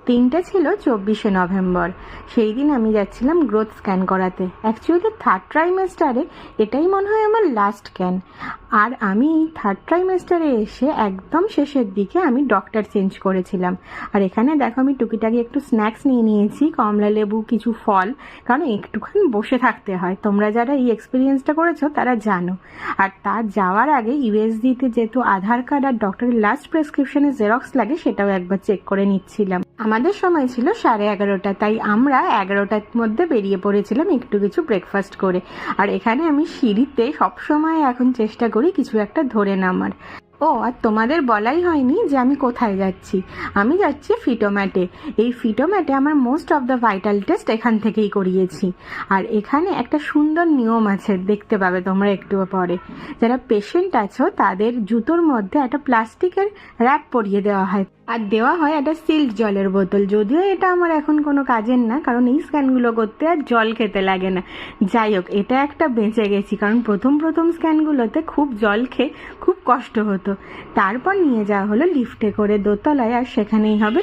দিনটা ছিল 24শে নভেম্বর। সেই দিন আমি যাচ্ছিলাম গ্রোথ স্ক্যান করাতে। অ্যাকচুয়ালি থার্ড ট্রাইমেস্টারে এটাই মনে হয় আমার লাস্ট স্ক্যান। আর আমি থার্ড ট্রাইমেস্টারে এসে একদম শেষের দিকে আমি ডক্টর চেঞ্জ করেছিলাম। আর এখানে দেখো আমি টুকিটাকি একটু স্ন্যাক্স নিয়ে নিয়েছি, কমলা লেবু, কিছু ফল, কারণ একটুখানি বসে থাকতে হয়। তোমরা যারা এই এক্সপিরিয়েন্সটা করেছো তারা জানো। আর তার যাওয়ার আগে ইউএসডিতে যেহেতু আধার কার্ড আর ডক্টরের লাস্ট প্রেসক্রিপশনের জেরক্স লাগে, সেটাও একবার চেক করে নিচ্ছিলাম। আমাদের সময় ছিল 11:30, তাই আমরা 11টার মধ্যে বেরিয়ে পড়েছিলাম একটু কিছু ব্রেকফাস্ট করে। আর এখানে আমি সিঁড়িতে সবসময় এখন চেষ্টা করি কিছু একটা ধরে নামার। ও আর তোমাদের বলাই হয়নি যে আমি কোথায় যাচ্ছি। আমি যাচ্ছি ফিটোম্যাটে। এই ফিটোম্যাটে আমার most of the vital test এখান থেকেই করিয়েছি। আর এখানে একটা সুন্দর নিয়ম আছে, দেখতে পাবে তোমরা একটু পরে। যারা পেশেন্ট আছো তাদের জুতোর মধ্যে একটা প্লাস্টিকের র্যাপ পরিয়ে দেওয়া হয়, আর দেওয়া হয় একটা সিল্ড জলের বোতল। যদিও এটা আমার এখন কোনো কাজের না, কারণ এই স্ক্যানগুলো করতে আর জল খেতে লাগে না। যাই হোক, এটা একটা বেঁচে গেছি, কারণ প্রথম স্ক্যানগুলোতে খুব জল খেয়ে খুব কষ্ট হতো। তারপর নিয়ে যাওয়া হলো লিফটে করে দোতলায়, আর সেখানেই হবে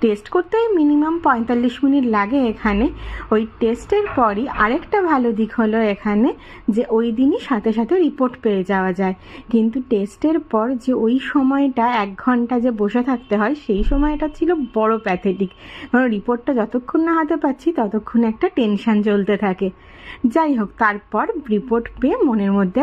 টেস্ট করতে মিনিমাম 45 মিনিট লাগে এখানে। ওই টেস্টের পরই আরেকটা ভালো দিক হলো এখানে যে ওই দিনই সাথে সাথে রিপোর্ট পেয়ে যাওয়া যায়। কিন্তু টেস্টের পর যে ওই সময়টা 1 ঘন্টা যে বসে থাকতে হয়, সেই সময়টা ছিল বড় প্যাথেটিক। কারণ রিপোর্টটা যতক্ষণ না হাতে পাচ্ছি ততক্ষণ একটা টেনশন চলতে থাকে। যাই হোক, তারপর রিপোর্ট পেয়ে মনের মধ্যে